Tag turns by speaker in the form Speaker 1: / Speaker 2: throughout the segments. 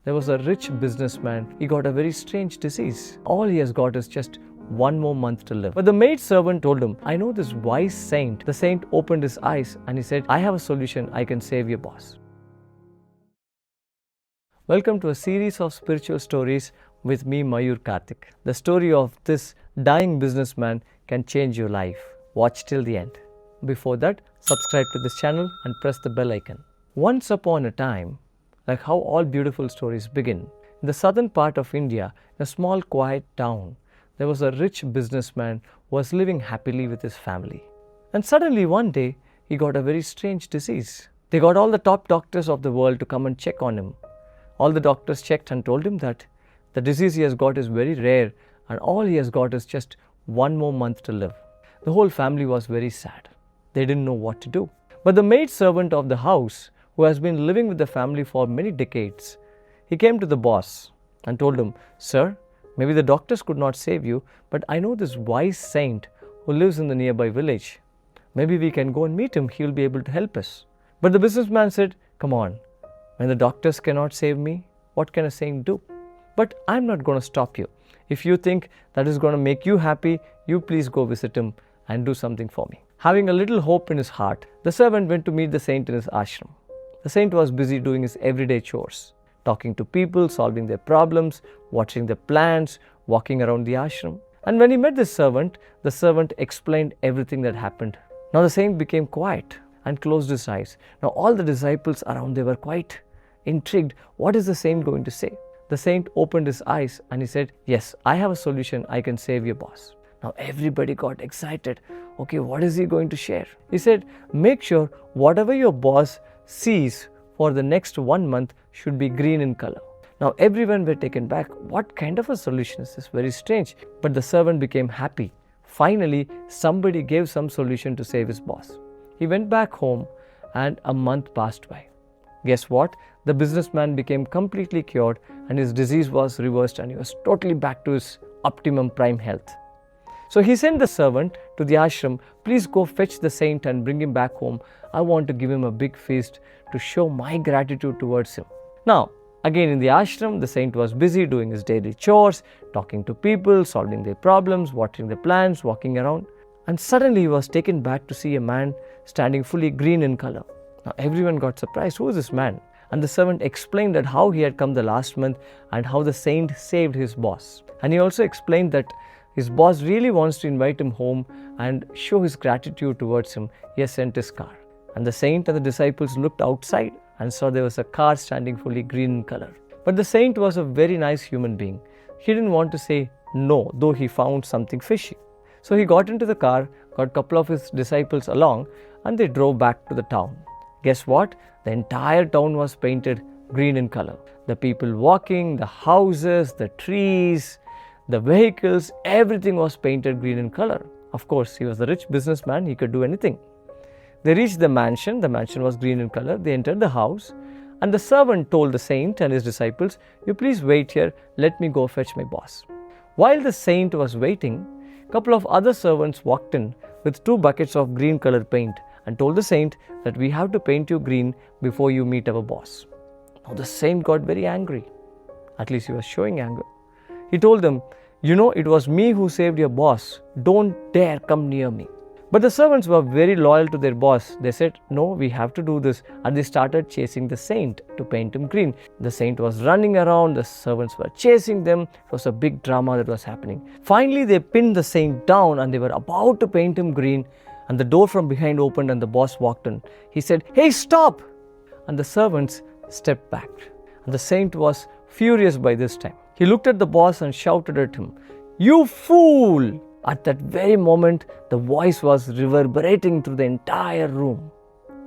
Speaker 1: There was a rich businessman. He got a very strange disease. All he has got is just one more month to live. But the maid servant told him, I know this wise saint. The saint opened his eyes and he said, I have a solution. I can save your boss. Welcome to a series of spiritual stories with me, Mayur Karthik. The story of this dying businessman can change your life. Watch till the end. Before that, subscribe to this channel and press the bell icon. Once upon a time, like how all beautiful stories begin, in the southern part of India, in a small quiet town, there was a rich businessman who was living happily with his family. And suddenly one day, he got a very strange disease. They got all the top doctors of the world to come and check on him. All the doctors checked and told him that the disease he has got is very rare and all he has got is just one more month to live. The whole family was very sad. They didn't know what to do. But the maid servant of the house, who has been living with the family for many decades, he came to the boss and told him, Sir, maybe the doctors could not save you, but I know this wise saint who lives in the nearby village. Maybe we can go and meet him. He will be able to help us. But the businessman said, Come on, when the doctors cannot save me, what can a saint do? But I'm not going to stop you. If you think that is going to make you happy, you please go visit him and do something for me. Having a little hope in his heart, the servant went to meet the saint in his ashram. The saint was busy doing his everyday chores, talking to people, solving their problems, watching their plants, walking around the ashram. And when he met the servant explained everything that happened. Now the saint became quiet and closed his eyes. Now all the disciples around there were quite intrigued. What is the saint going to say? The saint opened his eyes and he said, Yes, I have a solution. I can save your boss. Now everybody got excited. Okay, what is he going to share? He said, make sure whatever your boss sees for the next 1 month should be green in color. Now everyone were taken back. What kind of a solution is this? Very strange. But the servant became happy. Finally, somebody gave some solution to save his boss. He went back home and a month passed by. Guess what? The businessman became completely cured and his disease was reversed and he was totally back to his optimum prime health. So he sent the servant to the ashram, please go fetch the saint and bring him back home. I want to give him a big feast to show my gratitude towards him. Now, again in the ashram, the saint was busy doing his daily chores, talking to people, solving their problems, watering the plants, walking around. And suddenly he was taken back to see a man standing fully green in color. Now everyone got surprised. Who is this man? And the servant explained that how he had come the last month and how the saint saved his boss. And he also explained that his boss really wants to invite him home and show his gratitude towards him. He has sent his car. And the saint and the disciples looked outside and saw there was a car standing fully green in color. But the saint was a very nice human being. He didn't want to say no, though he found something fishy. So he got into the car, got a couple of his disciples along, and they drove back to the town. Guess what? The entire town was painted green in color. The people walking, the houses, the trees, the vehicles, everything was painted green in color. Of course, he was a rich businessman, he could do anything. They reached the mansion was green in color. They entered the house and the servant told the saint and his disciples, you please wait here, let me go fetch my boss. While the saint was waiting, a couple of other servants walked in with 2 buckets of green color paint and told the saint that we have to paint you green before you meet our boss. Now the saint got very angry. At least he was showing anger. He told them, it was me who saved your boss. Don't dare come near me. But the servants were very loyal to their boss. They said, no, we have to do this. And they started chasing the saint to paint him green. The saint was running around. The servants were chasing them. It was a big drama that was happening. Finally, they pinned the saint down and they were about to paint him green. And the door from behind opened and the boss walked in. He said, hey, stop! And the servants stepped back. And the saint was furious by this time. He looked at the boss and shouted at him, you fool! At that very moment, the voice was reverberating through the entire room.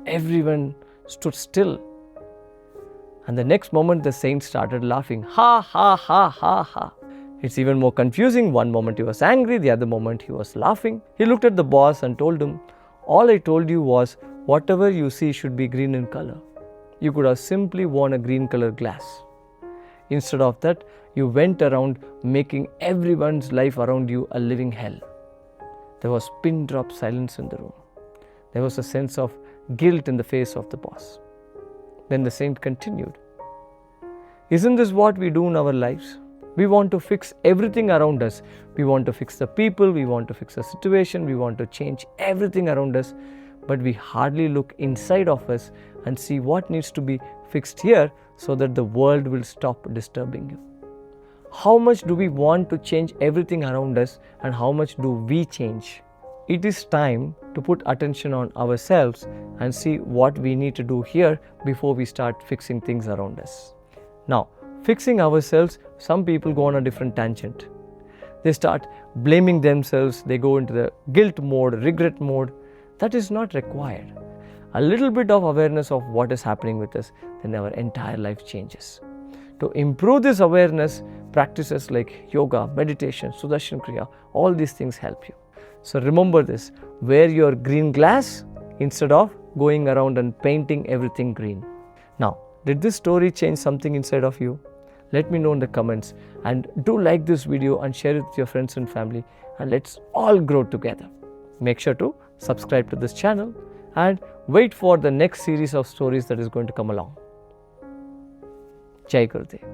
Speaker 1: Everyone stood still. And the next moment, the saint started laughing. Ha, ha, ha, ha, ha. It's even more confusing. One moment he was angry, the other moment he was laughing. He looked at the boss and told him, all I told you was, whatever you see should be green in color. You could have simply worn a green color glass. Instead of that, you went around making everyone's life around you a living hell. There was pin drop silence in the room. There was a sense of guilt in the face of the boss. Then the saint continued. Isn't this what we do in our lives? We want to fix everything around us. We want to fix the people, we want to fix the situation, we want to change everything around us, but we hardly look inside of us and see what needs to be fixed here so that the world will stop disturbing you. How much do we want to change everything around us, and how much do we change? It is time to put attention on ourselves and see what we need to do here before we start fixing things around us. Now, fixing ourselves, some people go on a different tangent. They start blaming themselves, they go into the guilt mode, regret mode. That is not required. A little bit of awareness of what is happening with us, then our entire life changes. To improve this awareness, practices like yoga, meditation, Sudarshan Kriya, all these things help you. So remember this, wear your green glass instead of going around and painting everything green. Now, did this story change something inside of you? Let me know in the comments, and do like this video and share it with your friends and family, and let's all grow together. Make sure to subscribe to this channel and wait for the next series of stories that is going to come along. Jai Gurudev.